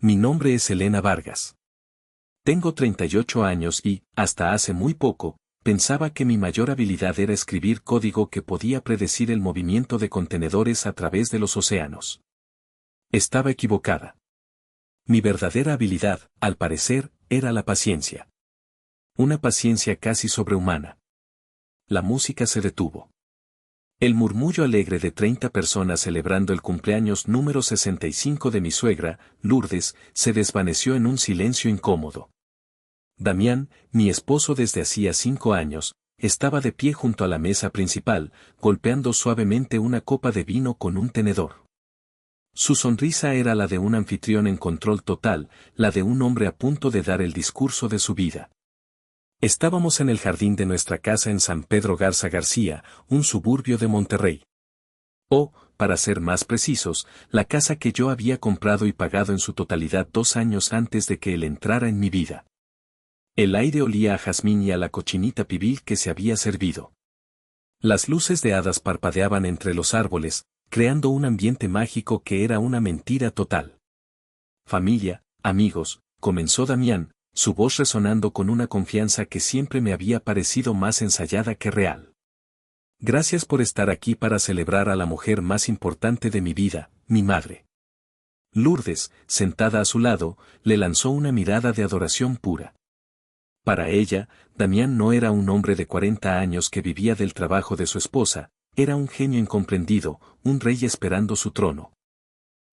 Mi nombre es Elena Vargas. Tengo 38 años y, hasta hace muy poco, pensaba que mi mayor habilidad era escribir código que podía predecir el movimiento de contenedores a través de los océanos. Estaba equivocada. Mi verdadera habilidad, al parecer, era la paciencia. Una paciencia casi sobrehumana. La música se detuvo. El murmullo alegre de 30 personas celebrando el cumpleaños número 65 de mi suegra, Lourdes, se desvaneció en un silencio incómodo. Damián, mi esposo desde hacía 5 años, estaba de pie junto a la mesa principal, golpeando suavemente una copa de vino con un tenedor. Su sonrisa era la de un anfitrión en control total, la de un hombre a punto de dar el discurso de su vida. Estábamos en el jardín de nuestra casa en San Pedro Garza García, un suburbio de Monterrey. O, para ser más precisos, la casa que yo había comprado y pagado en su totalidad 2 años antes de que él entrara en mi vida. El aire olía a jazmín y a la cochinita pibil que se había servido. Las luces de hadas parpadeaban entre los árboles, creando un ambiente mágico que era una mentira total. Familia, amigos, comenzó Damián, su voz resonando con una confianza que siempre me había parecido más ensayada que real. Gracias por estar aquí para celebrar a la mujer más importante de mi vida, mi madre. Lourdes, sentada a su lado, le lanzó una mirada de adoración pura. Para ella, Damián no era un hombre de 40 años que vivía del trabajo de su esposa, era un genio incomprendido, un rey esperando su trono.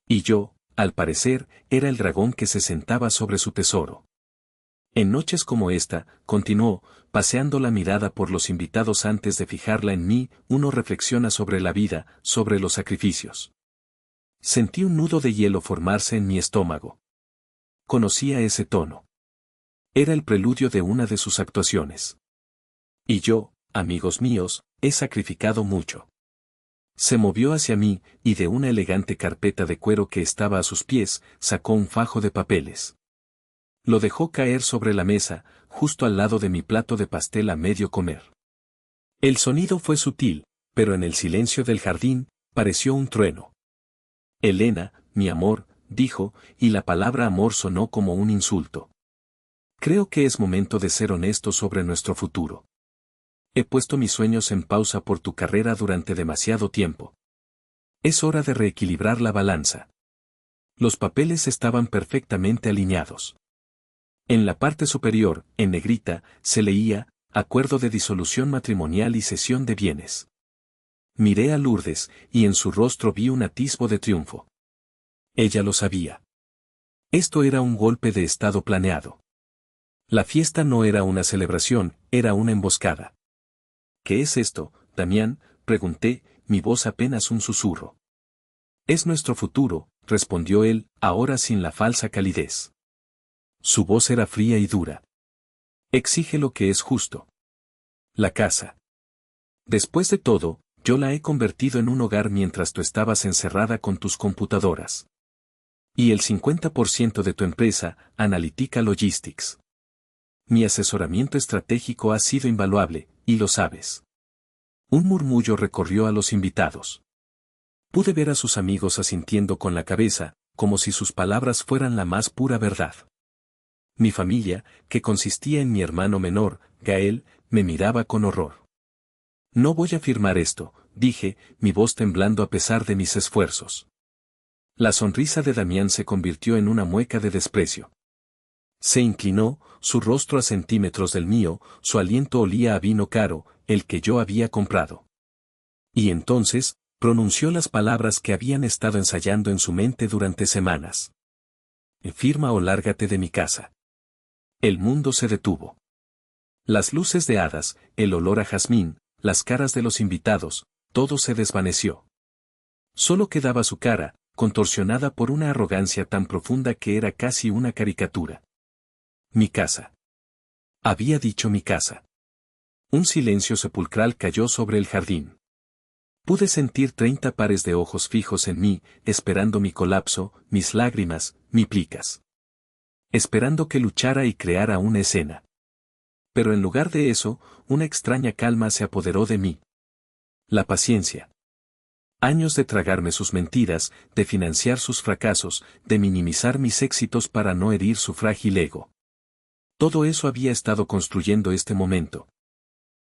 Y yo, al parecer, era el dragón que se sentaba sobre su tesoro. En noches como esta, continuó, paseando la mirada por los invitados antes de fijarla en mí, uno reflexiona sobre la vida, sobre los sacrificios. Sentí un nudo de hielo formarse en mi estómago. Conocía ese tono. Era el preludio de una de sus actuaciones. Y yo, amigos míos, he sacrificado mucho. Se movió hacia mí, y de una elegante carpeta de cuero que estaba a sus pies, sacó un fajo de papeles. Lo dejó caer sobre la mesa, justo al lado de mi plato de pastel a medio comer. El sonido fue sutil, pero en el silencio del jardín, pareció un trueno. Elena, mi amor, dijo, y la palabra amor sonó como un insulto. Creo que es momento de ser honesto sobre nuestro futuro. He puesto mis sueños en pausa por tu carrera durante demasiado tiempo. Es hora de reequilibrar la balanza. Los papeles estaban perfectamente alineados. En la parte superior, en negrita, se leía, acuerdo de disolución matrimonial y cesión de bienes. Miré a Lourdes, y en su rostro vi un atisbo de triunfo. Ella lo sabía. Esto era un golpe de estado planeado. La fiesta no era una celebración, era una emboscada. ¿Qué es esto, Damián?, pregunté, mi voz apenas un susurro. Es nuestro futuro, respondió él, ahora sin la falsa calidez. Su voz era fría y dura. Exige lo que es justo. La casa. Después de todo, yo la he convertido en un hogar mientras tú estabas encerrada con tus computadoras. Y el 50% de tu empresa, Analytica Logistics. Mi asesoramiento estratégico ha sido invaluable, y lo sabes. Un murmullo recorrió a los invitados. Pude ver a sus amigos asintiendo con la cabeza, como si sus palabras fueran la más pura verdad. Mi familia, que consistía en mi hermano menor, Gael, me miraba con horror. No voy a firmar esto, dije, mi voz temblando a pesar de mis esfuerzos. La sonrisa de Damián se convirtió en una mueca de desprecio. Se inclinó, su rostro a centímetros del mío, su aliento olía a vino caro, el que yo había comprado. Y entonces, pronunció las palabras que habían estado ensayando en su mente durante semanas. Firma o lárgate de mi casa. El mundo se detuvo. Las luces de hadas, el olor a jazmín, las caras de los invitados, todo se desvaneció. Solo quedaba su cara, contorsionada por una arrogancia tan profunda que era casi una caricatura. Mi casa. Había dicho mi casa. Un silencio sepulcral cayó sobre el jardín. Pude sentir 30 pares de ojos fijos en mí, esperando mi colapso, mis lágrimas, mi plicas. Esperando que luchara y creara una escena. Pero en lugar de eso, una extraña calma se apoderó de mí. La paciencia. Años de tragarme sus mentiras, de financiar sus fracasos, de minimizar mis éxitos para no herir su frágil ego. Todo eso había estado construyendo este momento.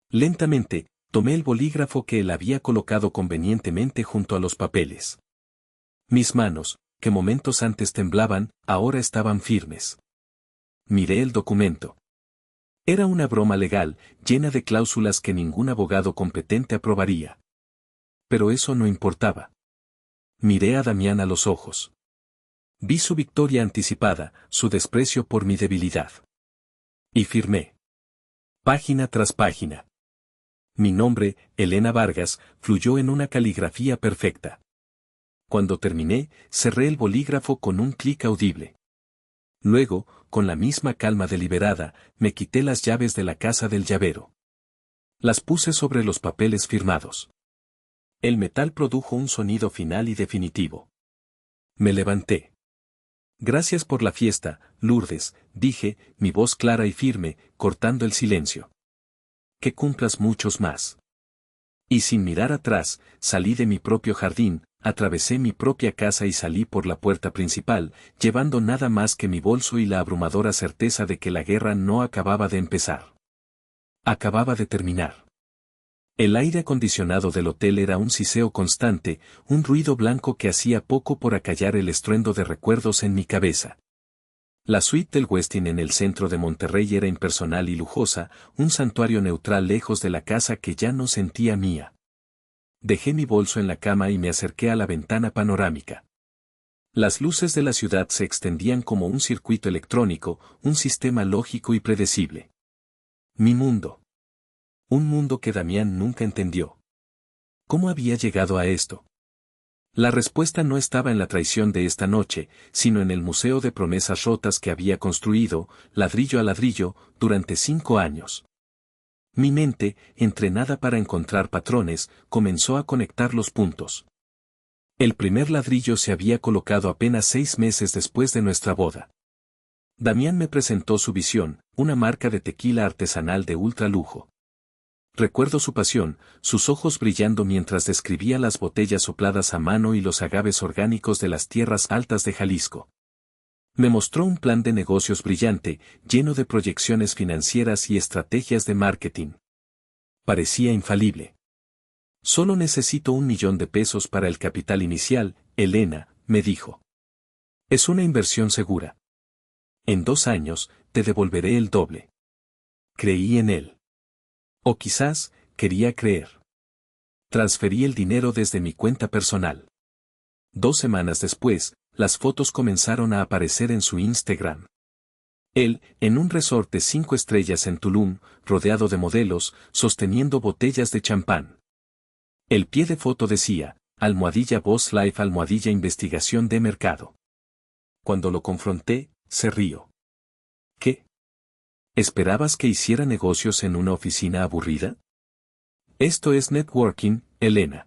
Lentamente, tomé el bolígrafo que él había colocado convenientemente junto a los papeles. Mis manos, que momentos antes temblaban, ahora estaban firmes. Miré el documento. Era una broma legal, llena de cláusulas que ningún abogado competente aprobaría. Pero eso no importaba. Miré a Damián a los ojos. Vi su victoria anticipada, su desprecio por mi debilidad. Y firmé. Página tras página. Mi nombre, Elena Vargas, fluyó en una caligrafía perfecta. Cuando terminé, cerré el bolígrafo con un clic audible. Luego, con la misma calma deliberada, me quité las llaves de la casa del llavero. Las puse sobre los papeles firmados. El metal produjo un sonido final y definitivo. Me levanté. Gracias por la fiesta, Lourdes, dije, mi voz clara y firme, cortando el silencio. Que cumplas muchos más. Y sin mirar atrás, salí de mi propio jardín, atravesé mi propia casa y salí por la puerta principal, llevando nada más que mi bolso y la abrumadora certeza de que la guerra no acababa de empezar. Acababa de terminar. El aire acondicionado del hotel era un siseo constante, un ruido blanco que hacía poco por acallar el estruendo de recuerdos en mi cabeza. La suite del Westin en el centro de Monterrey era impersonal y lujosa, un santuario neutral lejos de la casa que ya no sentía mía. Dejé mi bolso en la cama y me acerqué a la ventana panorámica. Las luces de la ciudad se extendían como un circuito electrónico, un sistema lógico y predecible. Mi mundo. Un mundo que Damián nunca entendió. ¿Cómo había llegado a esto? La respuesta no estaba en la traición de esta noche, sino en el museo de promesas rotas que había construido, ladrillo a ladrillo, durante 5 años. Mi mente, entrenada para encontrar patrones, comenzó a conectar los puntos. El primer ladrillo se había colocado apenas 6 meses después de nuestra boda. Damián me presentó su visión, una marca de tequila artesanal de ultra lujo. Recuerdo su pasión, sus ojos brillando mientras describía las botellas sopladas a mano y los agaves orgánicos de las tierras altas de Jalisco. Me mostró un plan de negocios brillante, lleno de proyecciones financieras y estrategias de marketing. Parecía infalible. Solo necesito $1 millón para el capital inicial, Elena, me dijo. Es una inversión segura. En 2 años, te devolveré el doble. Creí en él. O quizás, quería creer. Transferí el dinero desde mi cuenta personal. 2 semanas después, las fotos comenzaron a aparecer en su Instagram. Él, en un resort de 5 estrellas en Tulum, rodeado de modelos, sosteniendo botellas de champán. El pie de foto decía, @Boss Life _investigación de mercado. Cuando lo confronté, se rió. ¿Qué? ¿Esperabas que hiciera negocios en una oficina aburrida? Esto es networking, Elena.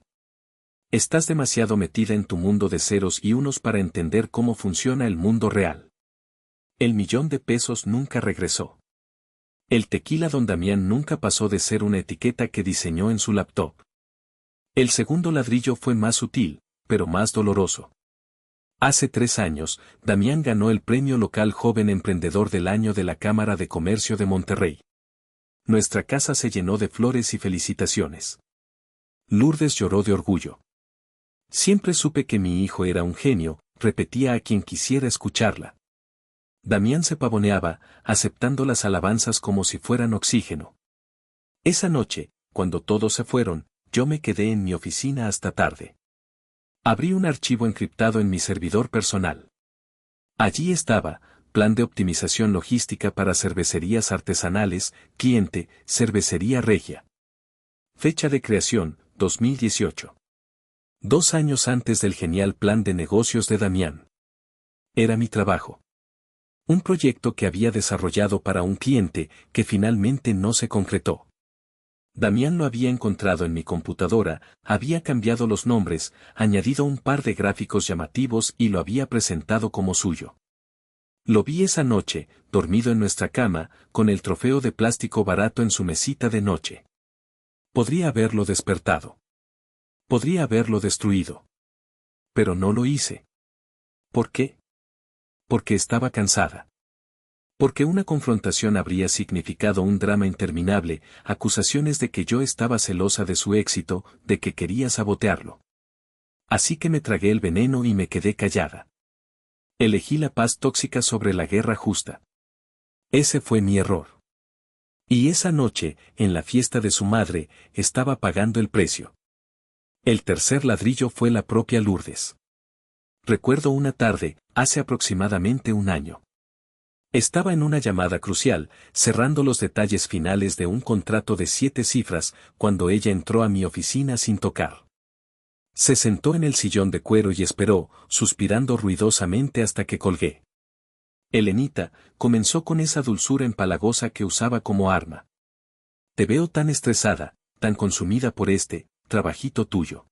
Estás demasiado metida en tu mundo de ceros y unos para entender cómo funciona el mundo real. El $1 millón nunca regresó. El tequila Don Damián nunca pasó de ser una etiqueta que diseñó en su laptop. El segundo ladrillo fue más sutil, pero más doloroso. Hace 3 años, Damián ganó el premio local Joven Emprendedor del Año de la Cámara de Comercio de Monterrey. Nuestra casa se llenó de flores y felicitaciones. Lourdes lloró de orgullo. Siempre supe que mi hijo era un genio, repetía a quien quisiera escucharla. Damián se pavoneaba, aceptando las alabanzas como si fueran oxígeno. Esa noche, cuando todos se fueron, yo me quedé en mi oficina hasta tarde. Abrí un archivo encriptado en mi servidor personal. Allí estaba, plan de optimización logística para cervecerías artesanales, cliente, Cervecería Regia. Fecha de creación, 2018. 2 años antes del genial plan de negocios de Damián. Era mi trabajo. Un proyecto que había desarrollado para un cliente que finalmente no se concretó. Damián lo había encontrado en mi computadora, había cambiado los nombres, añadido un par de gráficos llamativos y lo había presentado como suyo. Lo vi esa noche, dormido en nuestra cama, con el trofeo de plástico barato en su mesita de noche. Podría haberlo despertado. Podría haberlo destruido. Pero no lo hice. ¿Por qué? Porque estaba cansada. Porque una confrontación habría significado un drama interminable, acusaciones de que yo estaba celosa de su éxito, de que quería sabotearlo. Así que me tragué el veneno y me quedé callada. Elegí la paz tóxica sobre la guerra justa. Ese fue mi error. Y esa noche, en la fiesta de su madre, estaba pagando el precio. El tercer ladrillo fue la propia Lourdes. Recuerdo una tarde, hace aproximadamente un año. Estaba en una llamada crucial, cerrando los detalles finales de un contrato de 7 cifras, cuando ella entró a mi oficina sin tocar. Se sentó en el sillón de cuero y esperó, suspirando ruidosamente hasta que colgué. Elenita, comenzó con esa dulzura empalagosa que usaba como arma. Te veo tan estresada, tan consumida por este trabajito tuyo.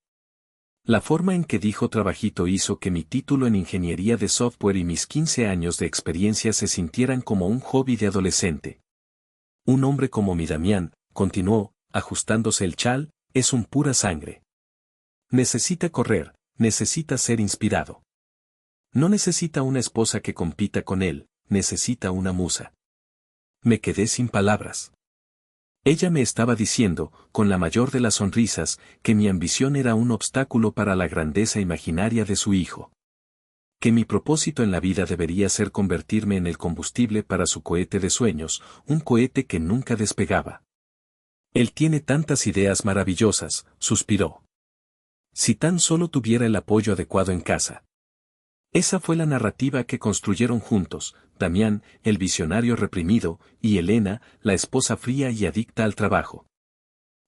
La forma en que dijo trabajito hizo que mi título en ingeniería de software y mis 15 años de experiencia se sintieran como un hobby de adolescente. Un hombre como mi Damián, continuó, ajustándose el chal, es un pura sangre. Necesita correr, necesita ser inspirado. No necesita una esposa que compita con él, necesita una musa. Me quedé sin palabras. Ella me estaba diciendo, con la mayor de las sonrisas, que mi ambición era un obstáculo para la grandeza imaginaria de su hijo. Que mi propósito en la vida debería ser convertirme en el combustible para su cohete de sueños, un cohete que nunca despegaba. Él tiene tantas ideas maravillosas, suspiró. Si tan solo tuviera el apoyo adecuado en casa. Esa fue la narrativa que construyeron juntos, Damián, el visionario reprimido, y Elena, la esposa fría y adicta al trabajo.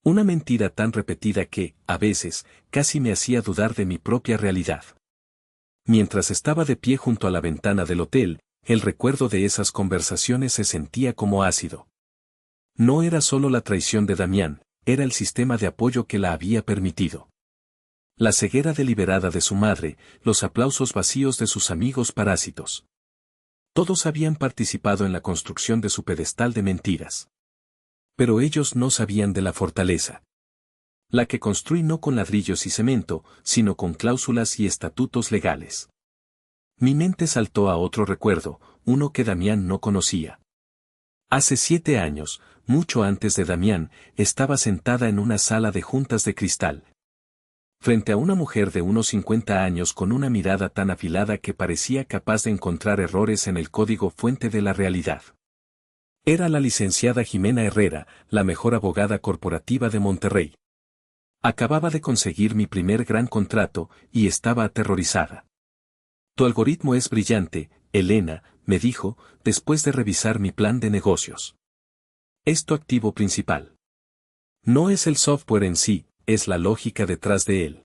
Una mentira tan repetida que, a veces, casi me hacía dudar de mi propia realidad. Mientras estaba de pie junto a la ventana del hotel, el recuerdo de esas conversaciones se sentía como ácido. No era solo la traición de Damián, era el sistema de apoyo que la había permitido. La ceguera deliberada de su madre, los aplausos vacíos de sus amigos parásitos. Todos habían participado en la construcción de su pedestal de mentiras. Pero ellos no sabían de la fortaleza. La que construí no con ladrillos y cemento, sino con cláusulas y estatutos legales. Mi mente saltó a otro recuerdo, uno que Damián no conocía. Hace 7 años, mucho antes de Damián, estaba sentada en una sala de juntas de cristal. Frente a una mujer de unos 50 años con una mirada tan afilada que parecía capaz de encontrar errores en el código fuente de la realidad. Era la licenciada Jimena Herrera, la mejor abogada corporativa de Monterrey. Acababa de conseguir mi primer gran contrato, y estaba aterrorizada. Tu algoritmo es brillante, Elena, me dijo, después de revisar mi plan de negocios. Es tu activo principal. No es el software en sí, es la lógica detrás de él.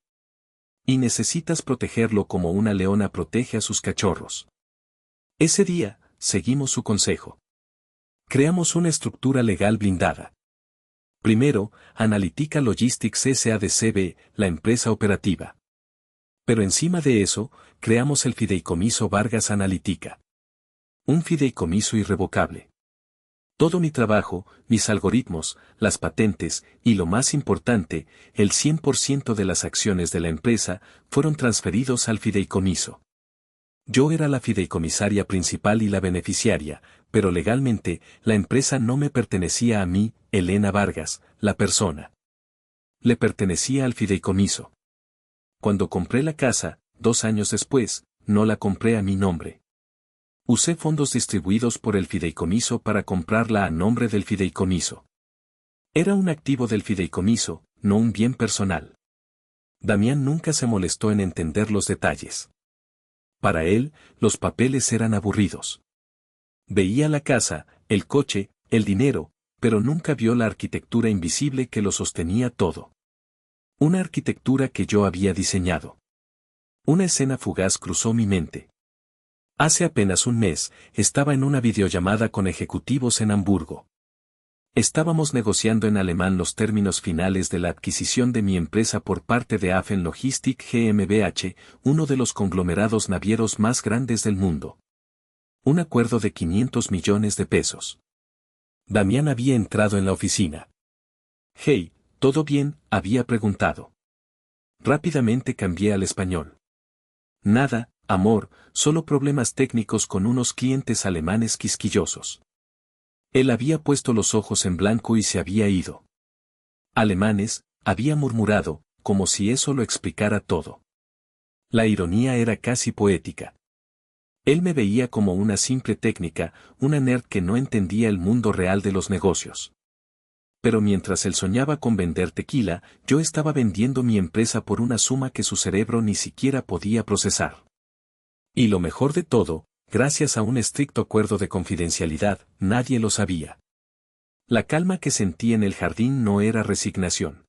Y necesitas protegerlo como una leona protege a sus cachorros. Ese día, seguimos su consejo. Creamos una estructura legal blindada. Primero, Analytica Logistics S.A.D.C.B., la empresa operativa. Pero encima de eso, creamos el fideicomiso Vargas Analytica. Un fideicomiso irrevocable. Todo mi trabajo, mis algoritmos, las patentes, y lo más importante, el 100% de las acciones de la empresa, fueron transferidos al fideicomiso. Yo era la fideicomisaria principal y la beneficiaria, pero legalmente, la empresa no me pertenecía a mí, Elena Vargas, la persona. Le pertenecía al fideicomiso. Cuando compré la casa, 2 años después, no la compré a mi nombre. Usé fondos distribuidos por el fideicomiso para comprarla a nombre del fideicomiso. Era un activo del fideicomiso, no un bien personal. Damián nunca se molestó en entender los detalles. Para él, los papeles eran aburridos. Veía la casa, el coche, el dinero, pero nunca vio la arquitectura invisible que lo sostenía todo. Una arquitectura que yo había diseñado. Una escena fugaz cruzó mi mente. Hace apenas un mes, estaba en una videollamada con ejecutivos en Hamburgo. Estábamos negociando en alemán los términos finales de la adquisición de mi empresa por parte de Afen Logistic GmbH, uno de los conglomerados navieros más grandes del mundo. Un acuerdo de 500 millones de pesos. Damián había entrado en la oficina. Hey, ¿todo bien?, había preguntado. Rápidamente cambié al español. Nada, amor, solo problemas técnicos con unos clientes alemanes quisquillosos. Él había puesto los ojos en blanco y se había ido. Alemanes, había murmurado, como si eso lo explicara todo. La ironía era casi poética. Él me veía como una simple técnica, una nerd que no entendía el mundo real de los negocios. Pero mientras él soñaba con vender tequila, yo estaba vendiendo mi empresa por una suma que su cerebro ni siquiera podía procesar. Y lo mejor de todo, gracias a un estricto acuerdo de confidencialidad, nadie lo sabía. La calma que sentí en el jardín no era resignación.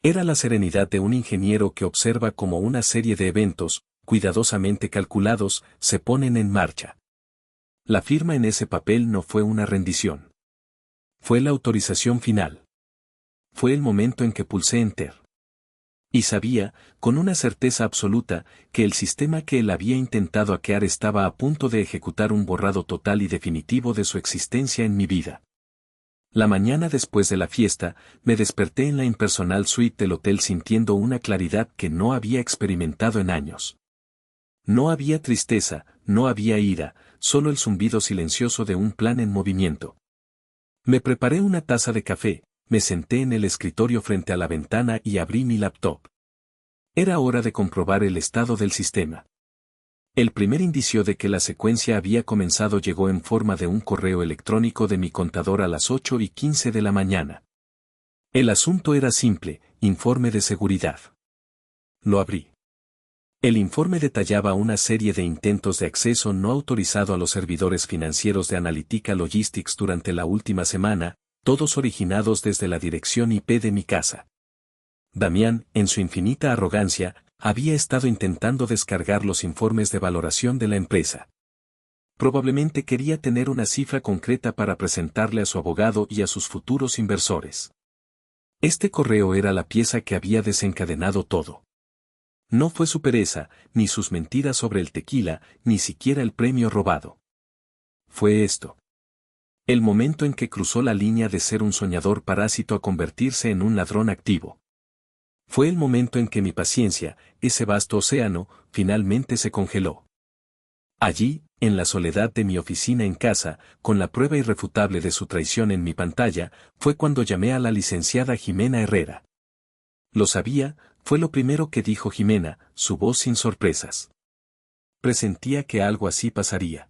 Era la serenidad de un ingeniero que observa cómo una serie de eventos, cuidadosamente calculados, se ponen en marcha. La firma en ese papel no fue una rendición. Fue la autorización final. Fue el momento en que pulsé Enter. Y sabía, con una certeza absoluta, que el sistema que él había intentado hackear estaba a punto de ejecutar un borrado total y definitivo de su existencia en mi vida. La mañana después de la fiesta, me desperté en la impersonal suite del hotel sintiendo una claridad que no había experimentado en años. No había tristeza, no había ira, solo el zumbido silencioso de un plan en movimiento. Me preparé una taza de café, me senté en el escritorio frente a la ventana y abrí mi laptop. Era hora de comprobar el estado del sistema. El primer indicio de que la secuencia había comenzado llegó en forma de un correo electrónico de mi contador a las 8:15 de la mañana. El asunto era simple, informe de seguridad. Lo abrí. El informe detallaba una serie de intentos de acceso no autorizado a los servidores financieros de Analytica Logistics durante la última semana, todos originados desde la dirección IP de mi casa. Damián, en su infinita arrogancia, había estado intentando descargar los informes de valoración de la empresa. Probablemente quería tener una cifra concreta para presentarle a su abogado y a sus futuros inversores. Este correo era la pieza que había desencadenado todo. No fue su pereza, ni sus mentiras sobre el tequila, ni siquiera el premio robado. Fue esto. El momento en que cruzó la línea de ser un soñador parásito a convertirse en un ladrón activo. Fue el momento en que mi paciencia, ese vasto océano, finalmente se congeló. Allí, en la soledad de mi oficina en casa, con la prueba irrefutable de su traición en mi pantalla, fue cuando llamé a la licenciada Jimena Herrera. Lo sabía, fue lo primero que dijo Jimena, su voz sin sorpresas. Presentía que algo así pasaría.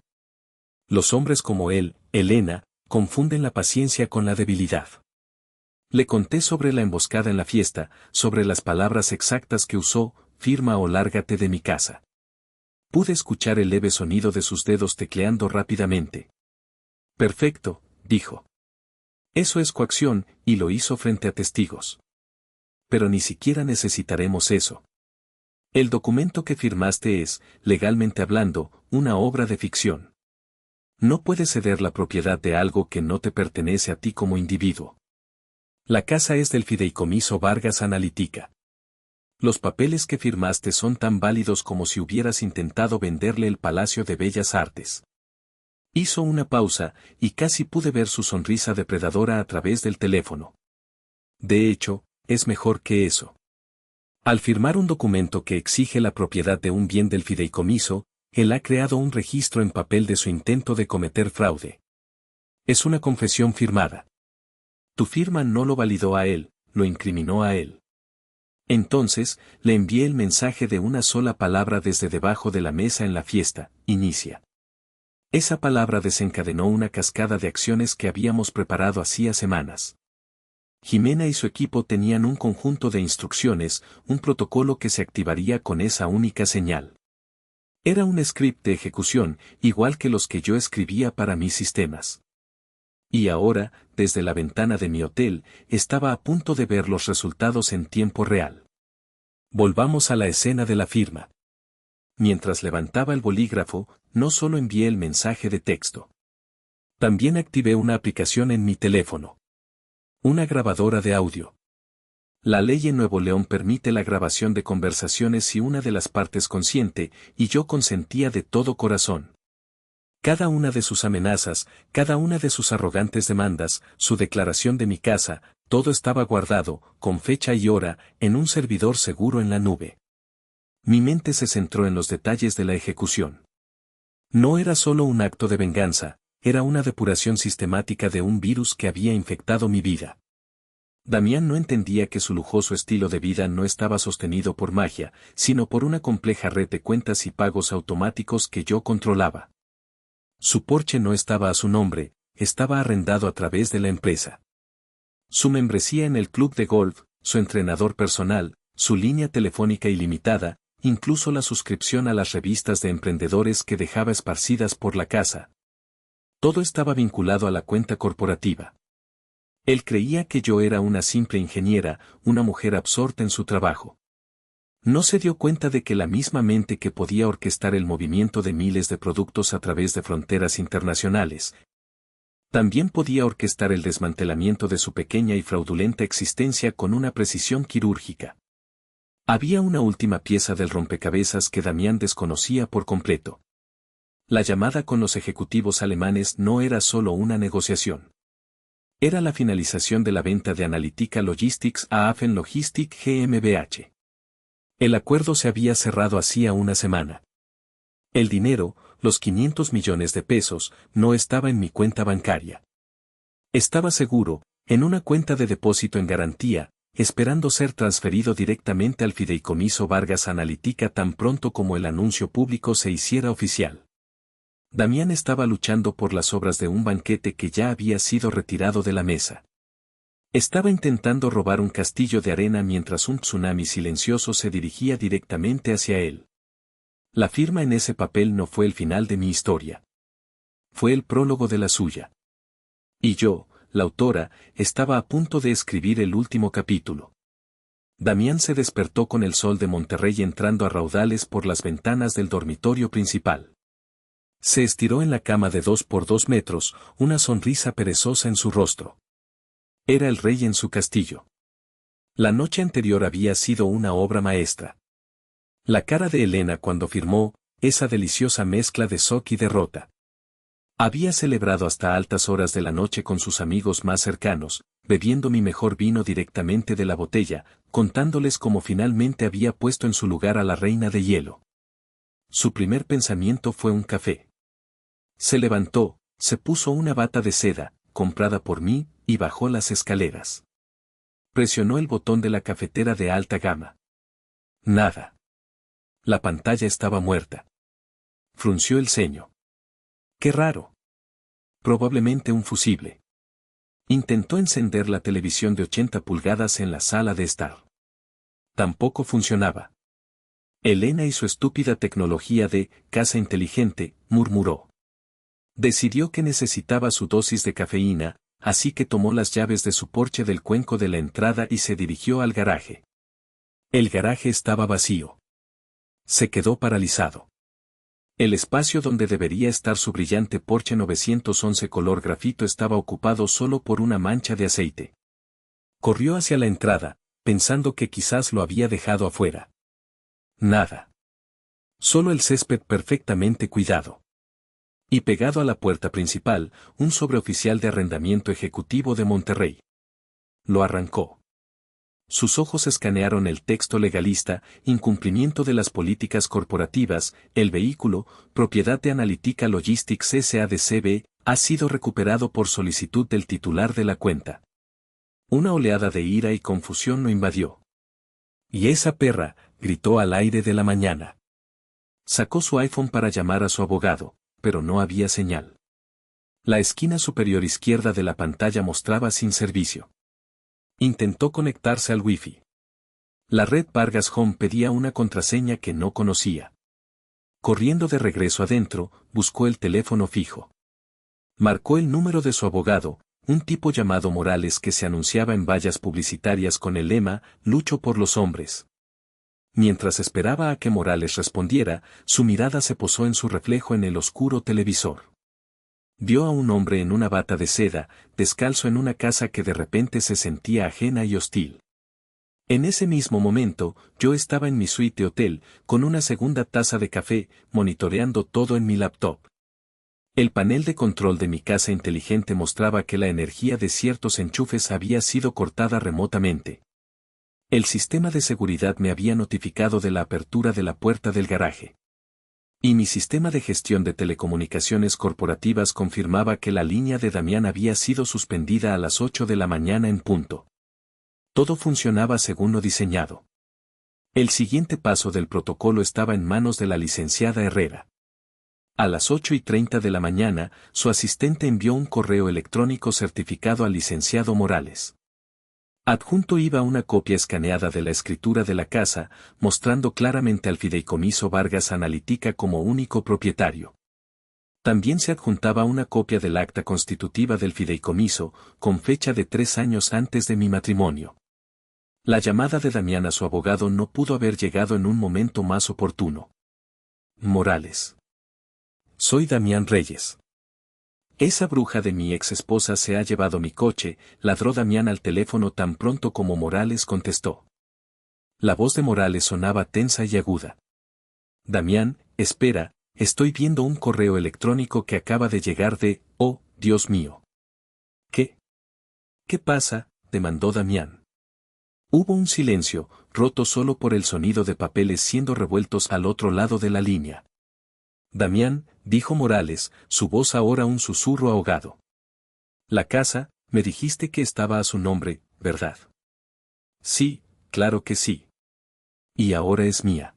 Los hombres como él, Elena, confunden la paciencia con la debilidad. Le conté sobre la emboscada en la fiesta, sobre las palabras exactas que usó, firma o lárgate de mi casa. Pude escuchar el leve sonido de sus dedos tecleando rápidamente. Perfecto, dijo. Eso es coacción, y lo hizo frente a testigos. Pero ni siquiera necesitaremos eso. El documento que firmaste es, legalmente hablando, una obra de ficción. No puedes ceder la propiedad de algo que no te pertenece a ti como individuo. La casa es del Fideicomiso Vargas Analytica. Los papeles que firmaste son tan válidos como si hubieras intentado venderle el Palacio de Bellas Artes. Hizo una pausa, y casi pude ver su sonrisa depredadora a través del teléfono. De hecho, es mejor que eso. Al firmar un documento que exige la propiedad de un bien del fideicomiso, él ha creado un registro en papel de su intento de cometer fraude. Es una confesión firmada. Tu firma no lo validó a él, lo incriminó a él. Entonces, le envié el mensaje de una sola palabra desde debajo de la mesa en la fiesta, inicia. Esa palabra desencadenó una cascada de acciones que habíamos preparado hacía semanas. Jimena y su equipo tenían un conjunto de instrucciones, un protocolo que se activaría con esa única señal. Era un script de ejecución, igual que los que yo escribía para mis sistemas. Y ahora, desde la ventana de mi hotel, estaba a punto de ver los resultados en tiempo real. Volvamos a la escena de la firma. Mientras levantaba el bolígrafo, no solo envié el mensaje de texto. También activé una aplicación en mi teléfono. Una grabadora de audio. La ley en Nuevo León permite la grabación de conversaciones si una de las partes consiente, y yo consentía de todo corazón. Cada una de sus amenazas, cada una de sus arrogantes demandas, su declaración de mi casa, Todo estaba guardado, con fecha y hora, en un servidor seguro en la nube. Mi mente se centró en los detalles de la ejecución. No era solo un acto de venganza, era una depuración sistemática de un virus que había infectado mi vida. Damián no entendía que su lujoso estilo de vida no estaba sostenido por magia, sino por una compleja red de cuentas y pagos automáticos que yo controlaba. Su Porsche no estaba a su nombre, estaba arrendado a través de la empresa. Su membresía en el club de golf, su entrenador personal, su línea telefónica ilimitada, incluso la suscripción a las revistas de emprendedores que dejaba esparcidas por la casa. Todo estaba vinculado a la cuenta corporativa. Él creía que yo era una simple ingeniera, una mujer absorta en su trabajo. No se dio cuenta de que la misma mente que podía orquestar el movimiento de miles de productos a través de fronteras internacionales, también podía orquestar el desmantelamiento de su pequeña y fraudulenta existencia con una precisión quirúrgica. Había una última pieza del rompecabezas que Damián desconocía por completo. La llamada con los ejecutivos alemanes no era solo una negociación. Era la finalización de la venta de Analytica Logistics a Afen Logistic GmbH. El acuerdo se había cerrado hacía una semana. El dinero, los 500 millones de pesos, no estaba en mi cuenta bancaria. Estaba seguro, en una cuenta de depósito en garantía, esperando ser transferido directamente al fideicomiso Vargas Analytica tan pronto como el anuncio público se hiciera oficial. Damián estaba luchando por las obras de un banquete que ya había sido retirado de la mesa. Estaba intentando robar un castillo de arena mientras un tsunami silencioso se dirigía directamente hacia él. La firma en ese papel no fue el final de mi historia. Fue el prólogo de la suya. Y yo, la autora, estaba a punto de escribir el último capítulo. Damián se despertó con el sol de Monterrey entrando a raudales por las ventanas del dormitorio principal. Se estiró en la cama de 2 por 2 metros, una sonrisa perezosa en su rostro. Era el rey en su castillo. La noche anterior había sido una obra maestra. La cara de Elena cuando firmó, esa deliciosa mezcla de shock y derrota. Había celebrado hasta altas horas de la noche con sus amigos más cercanos, bebiendo mi mejor vino directamente de la botella, contándoles cómo finalmente había puesto en su lugar a la reina de hielo. Su primer pensamiento fue un café. Se levantó, se puso una bata de seda, comprada por mí, y bajó las escaleras. Presionó el botón de la cafetera de alta gama. Nada. La pantalla estaba muerta. Frunció el ceño. Qué raro. Probablemente un fusible. Intentó encender la televisión de 80 pulgadas en la sala de estar. Tampoco funcionaba. Elena y su estúpida tecnología de casa inteligente, murmuró. Decidió que necesitaba su dosis de cafeína, así que tomó las llaves de su Porsche del cuenco de la entrada y se dirigió al garaje. El garaje estaba vacío. Se quedó paralizado. El espacio donde debería estar su brillante Porsche 911 color grafito estaba ocupado solo por una mancha de aceite. Corrió hacia la entrada, pensando que quizás lo había dejado afuera. Nada. Solo el césped perfectamente cuidado. Y pegado a la puerta principal, un sobreoficial de arrendamiento ejecutivo de Monterrey. Lo arrancó. Sus ojos escanearon el texto legalista, incumplimiento de las políticas corporativas, el vehículo, propiedad de Analytica Logistics S.A.D.C.B., ha sido recuperado por solicitud del titular de la cuenta. Una oleada de ira y confusión lo invadió. «¡Y esa perra!», gritó al aire de la mañana. Sacó su iPhone para llamar a su abogado, pero no había señal. La esquina superior izquierda de la pantalla mostraba sin servicio. Intentó conectarse al Wi-Fi. La red Vargas Home pedía una contraseña que no conocía. Corriendo de regreso adentro, buscó el teléfono fijo. Marcó el número de su abogado, un tipo llamado Morales que se anunciaba en vallas publicitarias con el lema, «Lucho por los hombres». Mientras esperaba a que Morales respondiera, su mirada se posó en su reflejo en el oscuro televisor. Vio a un hombre en una bata de seda, descalzo en una casa que de repente se sentía ajena y hostil. En ese mismo momento, yo estaba en mi suite de hotel, con una segunda taza de café, monitoreando todo en mi laptop. El panel de control de mi casa inteligente mostraba que la energía de ciertos enchufes había sido cortada remotamente. El sistema de seguridad me había notificado de la apertura de la puerta del garaje. Y mi sistema de gestión de telecomunicaciones corporativas confirmaba que la línea de Damián había sido suspendida a las 8 de la mañana en punto. Todo funcionaba según lo diseñado. El siguiente paso del protocolo estaba en manos de la licenciada Herrera. A las 8:30 de la mañana, su asistente envió un correo electrónico certificado al licenciado Morales. Adjunto iba una copia escaneada de la escritura de la casa, mostrando claramente al Fideicomiso Vargas Analytica como único propietario. También se adjuntaba una copia del acta constitutiva del fideicomiso, con fecha de 3 años antes de mi matrimonio. La llamada de Damián a su abogado no pudo haber llegado en un momento más oportuno. Morales. Soy Damián Reyes. Esa bruja de mi ex esposa se ha llevado mi coche, ladró Damián al teléfono tan pronto como Morales contestó. La voz de Morales sonaba tensa y aguda. Damián, espera, estoy viendo un correo electrónico que acaba de llegar de, oh, Dios mío. ¿Qué? ¿Qué pasa?, demandó Damián. Hubo un silencio, roto solo por el sonido de papeles siendo revueltos al otro lado de la línea. Damián, dijo Morales, su voz ahora un susurro ahogado. La casa, me dijiste que estaba a su nombre, ¿verdad? Sí, claro que sí. Y ahora es mía.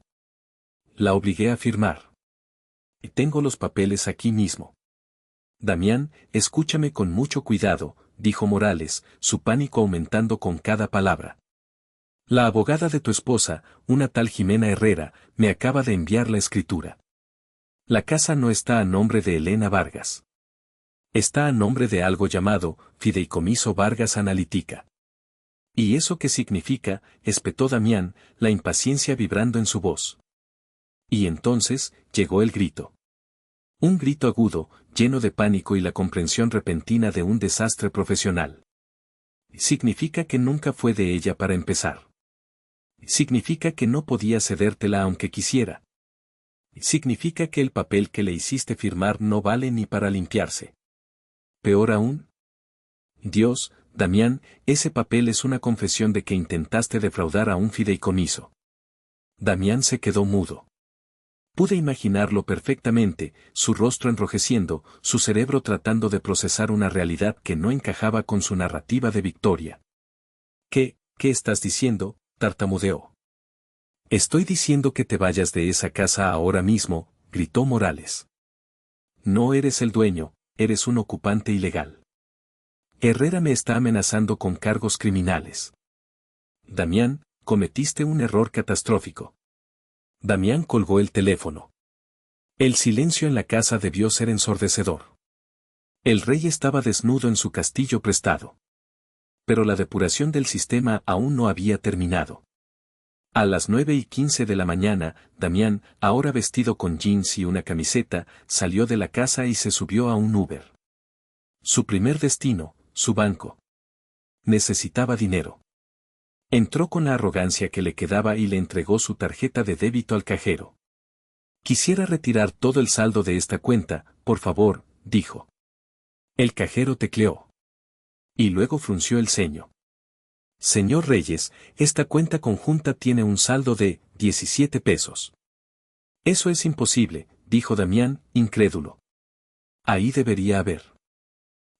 La obligué a firmar. Y tengo los papeles aquí mismo. Damián, escúchame con mucho cuidado, dijo Morales, su pánico aumentando con cada palabra. La abogada de tu esposa, una tal Jimena Herrera, me acaba de enviar la escritura. La casa no está a nombre de Elena Vargas. Está a nombre de algo llamado Fideicomiso Vargas Analytica. ¿Y eso qué significa?, espetó Damián, la impaciencia vibrando en su voz. Y entonces, llegó el grito. Un grito agudo, lleno de pánico y la comprensión repentina de un desastre profesional. Significa que nunca fue de ella para empezar. Significa que no podía cedértela aunque quisiera. Significa que el papel que le hiciste firmar no vale ni para limpiarse. Peor aún. Dios, Damián, ese papel es una confesión de que intentaste defraudar a un fideicomiso. Damián se quedó mudo. Pude imaginarlo perfectamente, su rostro enrojeciendo, su cerebro tratando de procesar una realidad que no encajaba con su narrativa de victoria. ¿Qué estás diciendo?, tartamudeó. Estoy diciendo que te vayas de esa casa ahora mismo, gritó Morales. No eres el dueño, eres un ocupante ilegal. Herrera me está amenazando con cargos criminales. Damián, cometiste un error catastrófico. Damián colgó el teléfono. El silencio en la casa debió ser ensordecedor. El rey estaba desnudo en su castillo prestado. Pero la depuración del sistema aún no había terminado. A las 9:15 de la mañana, Damián, ahora vestido con jeans y una camiseta, salió de la casa y se subió a un Uber. Su primer destino, su banco. Necesitaba dinero. Entró con la arrogancia que le quedaba y le entregó su tarjeta de débito al cajero. Quisiera retirar todo el saldo de esta cuenta, por favor, dijo. El cajero tecleó. Y luego frunció el ceño. Señor Reyes, esta cuenta conjunta tiene un saldo de 17 pesos. Eso es imposible, dijo Damián, incrédulo. Ahí debería haber.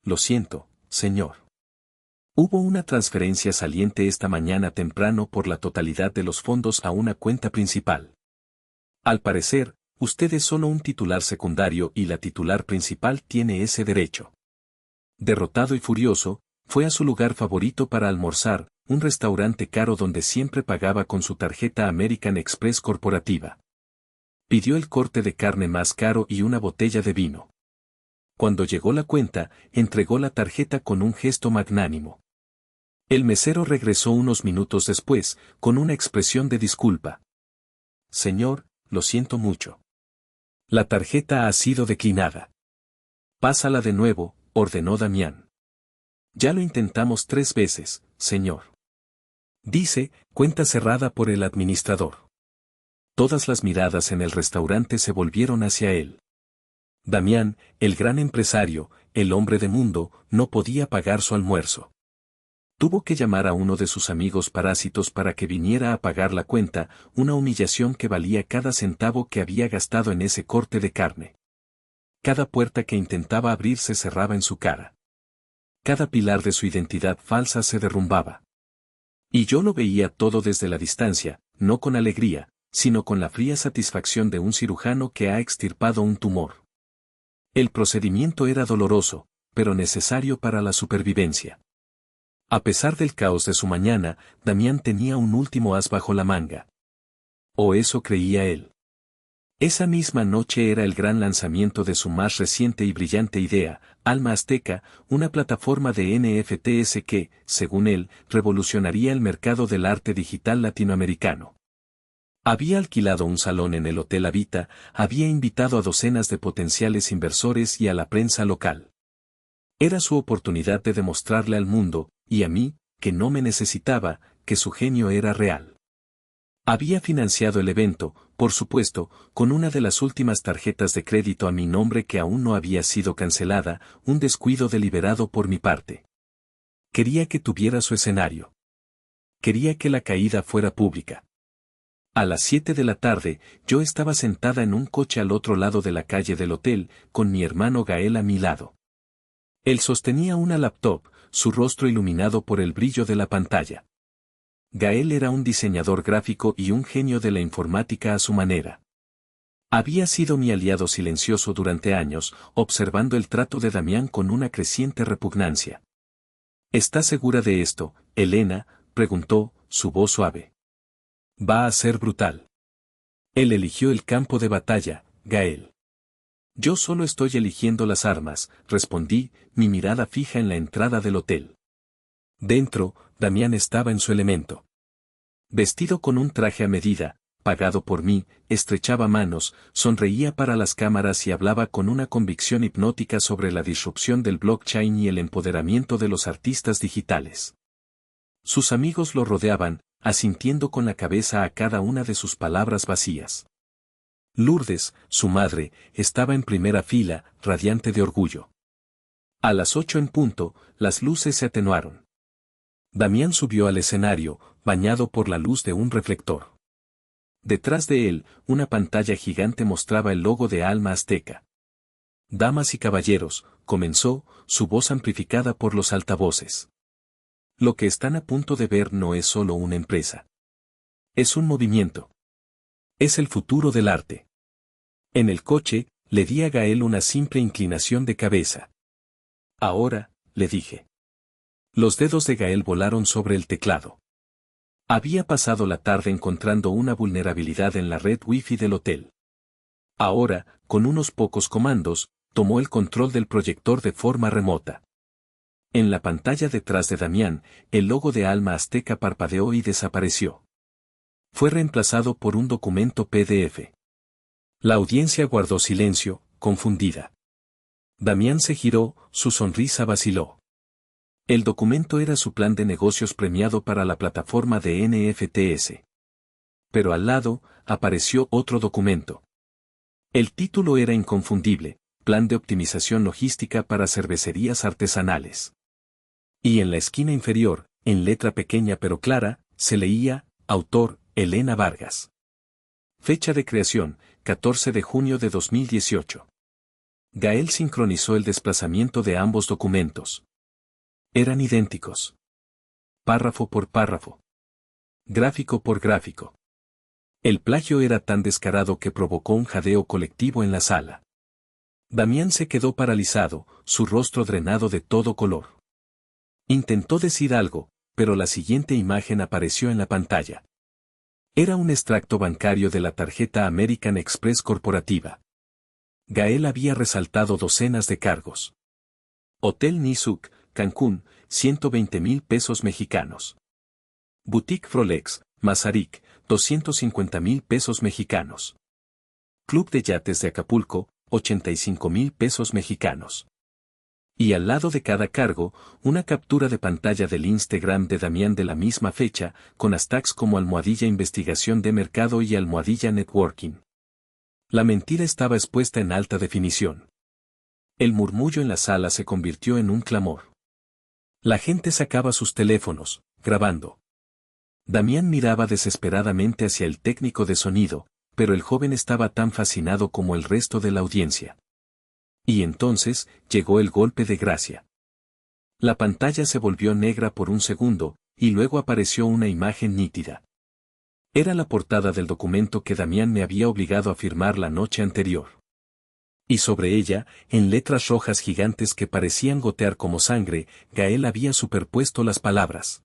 Lo siento, señor. Hubo una transferencia saliente esta mañana temprano por la totalidad de los fondos a una cuenta principal. Al parecer, usted es solo un titular secundario y la titular principal tiene ese derecho. Derrotado y furioso, fue a su lugar favorito para almorzar, un restaurante caro donde siempre pagaba con su tarjeta American Express corporativa. Pidió el corte de carne más caro y una botella de vino. Cuando llegó la cuenta, entregó la tarjeta con un gesto magnánimo. El mesero regresó unos minutos después, con una expresión de disculpa. Señor, lo siento mucho. La tarjeta ha sido declinada. Pásala de nuevo, ordenó Damián. Ya lo intentamos 3 veces, señor. Dice, cuenta cerrada por el administrador. Todas las miradas en el restaurante se volvieron hacia él. Damián, el gran empresario, el hombre de mundo, no podía pagar su almuerzo. Tuvo que llamar a uno de sus amigos parásitos para que viniera a pagar la cuenta, una humillación que valía cada centavo que había gastado en ese corte de carne. Cada puerta que intentaba abrir se cerraba en su cara. Cada pilar de su identidad falsa se derrumbaba. Y yo lo veía todo desde la distancia, no con alegría, sino con la fría satisfacción de un cirujano que ha extirpado un tumor. El procedimiento era doloroso, pero necesario para la supervivencia. A pesar del caos de su mañana, Damián tenía un último as bajo la manga. O eso creía él. Esa misma noche era el gran lanzamiento de su más reciente y brillante idea, Alma Azteca, una plataforma de NFTs que, según él, revolucionaría el mercado del arte digital latinoamericano. Había alquilado un salón en el Hotel Habita, había invitado a docenas de potenciales inversores y a la prensa local. Era su oportunidad de demostrarle al mundo, y a mí, que no me necesitaba, que su genio era real. Había financiado el evento, por supuesto, con una de las últimas tarjetas de crédito a mi nombre que aún no había sido cancelada, un descuido deliberado por mi parte. Quería que tuviera su escenario. Quería que la caída fuera pública. A las 7 de la tarde, yo estaba sentada en un coche al otro lado de la calle del hotel, con mi hermano Gael a mi lado. Él sostenía una laptop, su rostro iluminado por el brillo de la pantalla. Gael era un diseñador gráfico y un genio de la informática a su manera. Había sido mi aliado silencioso durante años, observando el trato de Damián con una creciente repugnancia. ¿Estás segura de esto, Elena?, preguntó, su voz suave. Va a ser brutal. Él eligió el campo de batalla, Gael. Yo solo estoy eligiendo las armas, respondí, mi mirada fija en la entrada del hotel. Dentro, Damián estaba en su elemento. Vestido con un traje a medida, pagado por mí, estrechaba manos, sonreía para las cámaras y hablaba con una convicción hipnótica sobre la disrupción del blockchain y el empoderamiento de los artistas digitales. Sus amigos lo rodeaban, asintiendo con la cabeza a cada una de sus palabras vacías. Lourdes, su madre, estaba en primera fila, radiante de orgullo. A las 8 en punto, las luces se atenuaron. Damián subió al escenario, bañado por la luz de un reflector. Detrás de él, una pantalla gigante mostraba el logo de Alma Azteca. Damas y caballeros, comenzó, su voz amplificada por los altavoces. Lo que están a punto de ver no es solo una empresa. Es un movimiento. Es el futuro del arte. En el coche, le di a Gael una simple inclinación de cabeza. Ahora, le dije. Los dedos de Gael volaron sobre el teclado. Había pasado la tarde encontrando una vulnerabilidad en la red Wi-Fi del hotel. Ahora, con unos pocos comandos, tomó el control del proyector de forma remota. En la pantalla detrás de Damián, el logo de Alma Azteca parpadeó y desapareció. Fue reemplazado por un documento PDF. La audiencia guardó silencio, confundida. Damián se giró, su sonrisa vaciló. El documento era su plan de negocios premiado para la plataforma de NFTs. Pero al lado, apareció otro documento. El título era inconfundible, Plan de optimización logística para cervecerías artesanales. Y en la esquina inferior, en letra pequeña pero clara, se leía, autor, Elena Vargas. Fecha de creación, 14 de junio de 2018. Gael sincronizó el desplazamiento de ambos documentos. Eran idénticos. Párrafo por párrafo. Gráfico por gráfico. El plagio era tan descarado que provocó un jadeo colectivo en la sala. Damián se quedó paralizado, su rostro drenado de todo color. Intentó decir algo, pero la siguiente imagen apareció en la pantalla. Era un extracto bancario de la tarjeta American Express corporativa. Gael había resaltado docenas de cargos. Hotel Nizuc, Cancún, 120,000 pesos mexicanos. Boutique Frolex, Mazarik, 250,000 pesos mexicanos. Club de Yates de Acapulco, 85,000 pesos mexicanos. Y al lado de cada cargo, una captura de pantalla del Instagram de Damián de la misma fecha, con hashtags como almohadilla investigación de mercado y almohadilla networking. La mentira estaba expuesta en alta definición. El murmullo en la sala se convirtió en un clamor. La gente sacaba sus teléfonos, grabando. Damián miraba desesperadamente hacia el técnico de sonido, pero el joven estaba tan fascinado como el resto de la audiencia. Y entonces, llegó el golpe de gracia. La pantalla se volvió negra por un segundo, y luego apareció una imagen nítida. Era la portada del documento que Damián me había obligado a firmar la noche anterior. Y sobre ella, en letras rojas gigantes que parecían gotear como sangre, Gael había superpuesto las palabras.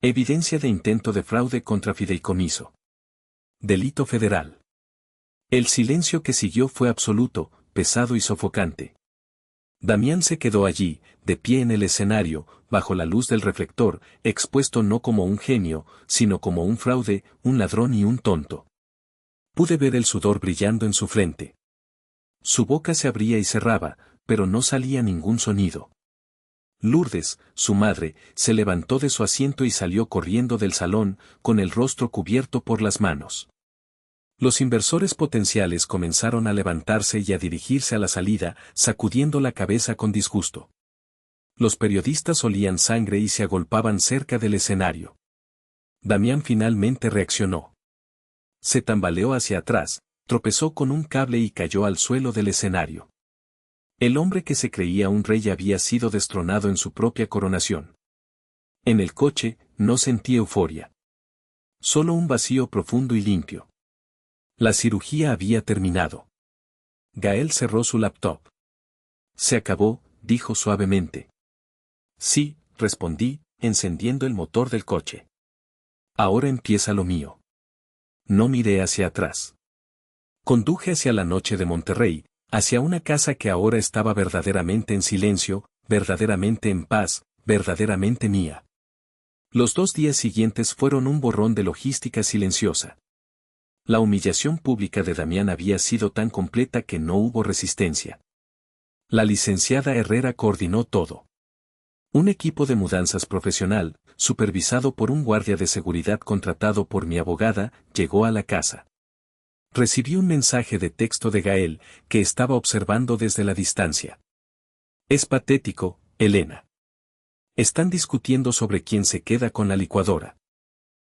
Evidencia de intento de fraude contra fideicomiso. Delito federal. El silencio que siguió fue absoluto, pesado y sofocante. Damián se quedó allí, de pie en el escenario, bajo la luz del reflector, expuesto no como un genio, sino como un fraude, un ladrón y un tonto. Pude ver el sudor brillando en su frente. Su boca se abría y cerraba, pero no salía ningún sonido. Lourdes, su madre, se levantó de su asiento y salió corriendo del salón, con el rostro cubierto por las manos. Los inversores potenciales comenzaron a levantarse y a dirigirse a la salida, sacudiendo la cabeza con disgusto. Los periodistas olían sangre y se agolpaban cerca del escenario. Damián finalmente reaccionó. Se tambaleó hacia atrás, tropezó con un cable y cayó al suelo del escenario. El hombre que se creía un rey había sido destronado en su propia coronación. En el coche, no sentí euforia. Solo un vacío profundo y limpio. La cirugía había terminado. Gael cerró su laptop. Se acabó, dijo suavemente. Sí, respondí, encendiendo el motor del coche. Ahora empieza lo mío. No miré hacia atrás. Conduje hacia la noche de Monterrey, hacia una casa que ahora estaba verdaderamente en silencio, verdaderamente en paz, verdaderamente mía. Los 2 días siguientes fueron un borrón de logística silenciosa. La humillación pública de Damián había sido tan completa que no hubo resistencia. La licenciada Herrera coordinó todo. Un equipo de mudanzas profesional, supervisado por un guardia de seguridad contratado por mi abogada, llegó a la casa. Recibí un mensaje de texto de Gael, que estaba observando desde la distancia. Es patético, Elena. Están discutiendo sobre quién se queda con la licuadora.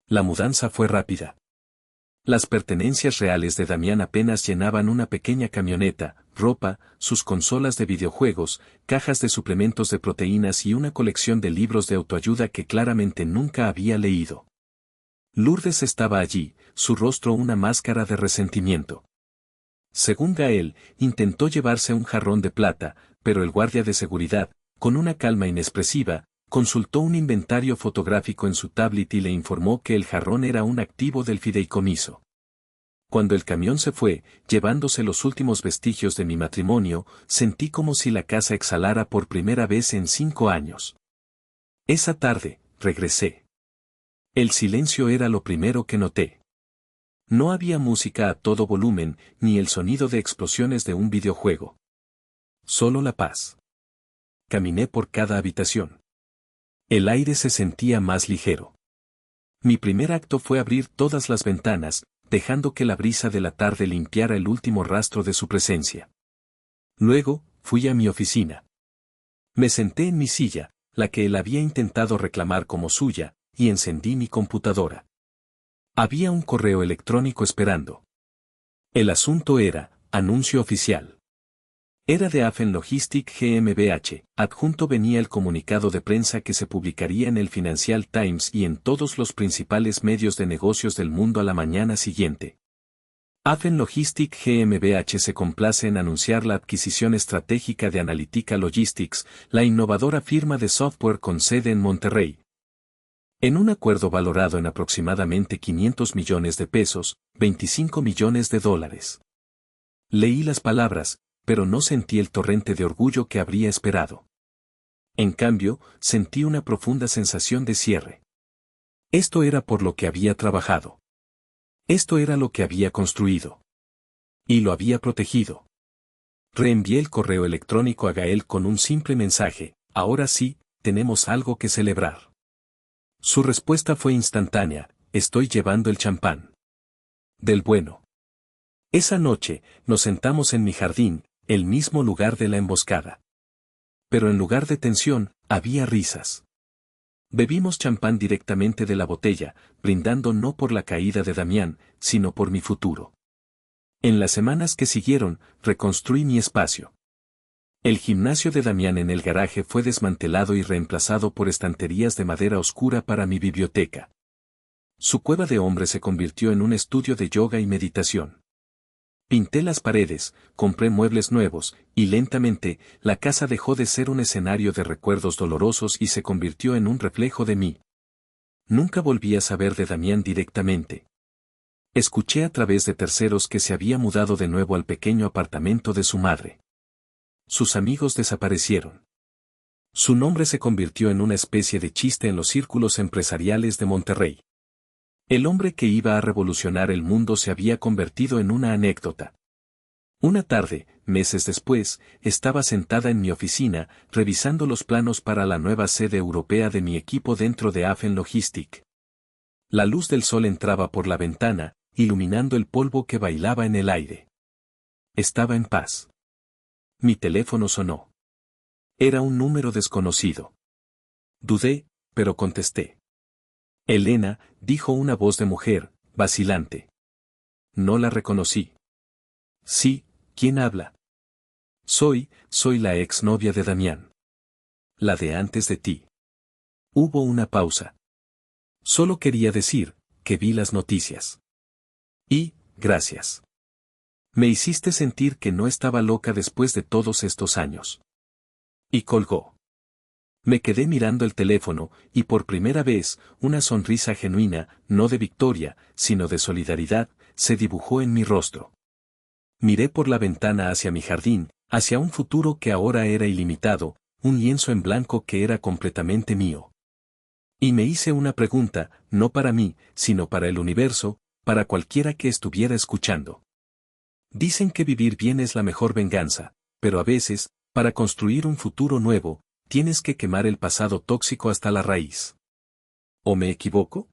La mudanza fue rápida. Las pertenencias reales de Damián apenas llenaban una pequeña camioneta, ropa, sus consolas de videojuegos, cajas de suplementos de proteínas y una colección de libros de autoayuda que claramente nunca había leído. Lourdes estaba allí, su rostro una máscara de resentimiento. Según Gael, intentó llevarse un jarrón de plata, pero el guardia de seguridad, con una calma inexpresiva, consultó un inventario fotográfico en su tablet y le informó que el jarrón era un activo del fideicomiso. Cuando el camión se fue, llevándose los últimos vestigios de mi matrimonio, sentí como si la casa exhalara por primera vez en 5 años. Esa tarde, regresé. El silencio era lo primero que noté. No había música a todo volumen, ni el sonido de explosiones de un videojuego. Solo la paz. Caminé por cada habitación. El aire se sentía más ligero. Mi primer acto fue abrir todas las ventanas, dejando que la brisa de la tarde limpiara el último rastro de su presencia. Luego, fui a mi oficina. Me senté en mi silla, la que él había intentado reclamar como suya, y encendí mi computadora. Había un correo electrónico esperando. El asunto era, anuncio oficial. Era de Afen Logistic GmbH, adjunto venía el comunicado de prensa que se publicaría en el Financial Times y en todos los principales medios de negocios del mundo a la mañana siguiente. Afen Logistic GmbH se complace en anunciar la adquisición estratégica de Analytica Logistics, la innovadora firma de software con sede en Monterrey. En un acuerdo valorado en aproximadamente 500 millones de pesos, 25 millones de dólares. Leí las palabras, pero no sentí el torrente de orgullo que habría esperado. En cambio, sentí una profunda sensación de cierre. Esto era por lo que había trabajado. Esto era lo que había construido. Y lo había protegido. Reenvié el correo electrónico a Gael con un simple mensaje: ahora sí, tenemos algo que celebrar. Su respuesta fue instantánea: estoy llevando el champán. Del bueno. Esa noche, nos sentamos en mi jardín, el mismo lugar de la emboscada. Pero en lugar de tensión, había risas. Bebimos champán directamente de la botella, brindando no por la caída de Damián, sino por mi futuro. En las semanas que siguieron, reconstruí mi espacio. El gimnasio de Damián en el garaje fue desmantelado y reemplazado por estanterías de madera oscura para mi biblioteca. Su cueva de hombre se convirtió en un estudio de yoga y meditación. Pinté las paredes, compré muebles nuevos, y lentamente, la casa dejó de ser un escenario de recuerdos dolorosos y se convirtió en un reflejo de mí. Nunca volví a saber de Damián directamente. Escuché a través de terceros que se había mudado de nuevo al pequeño apartamento de su madre. Sus amigos desaparecieron. Su nombre se convirtió en una especie de chiste en los círculos empresariales de Monterrey. El hombre que iba a revolucionar el mundo se había convertido en una anécdota. Una tarde, meses después, estaba sentada en mi oficina, revisando los planos para la nueva sede europea de mi equipo dentro de Afen Logistic. La luz del sol entraba por la ventana, iluminando el polvo que bailaba en el aire. Estaba en paz. Mi teléfono sonó. Era un número desconocido. Dudé, pero contesté. Elena, dijo una voz de mujer, vacilante. No la reconocí. Sí, ¿quién habla? Soy la exnovia de Damián. La de antes de ti. Hubo una pausa. Solo quería decir, que vi las noticias. Y, gracias. Me hiciste sentir que no estaba loca después de todos estos años. Y colgó. Me quedé mirando el teléfono, y por primera vez, una sonrisa genuina, no de victoria, sino de solidaridad, se dibujó en mi rostro. Miré por la ventana hacia mi jardín, hacia un futuro que ahora era ilimitado, un lienzo en blanco que era completamente mío. Y me hice una pregunta, no para mí, sino para el universo, para cualquiera que estuviera escuchando. Dicen que vivir bien es la mejor venganza, pero a veces, para construir un futuro nuevo, tienes que quemar el pasado tóxico hasta la raíz. ¿O me equivoco?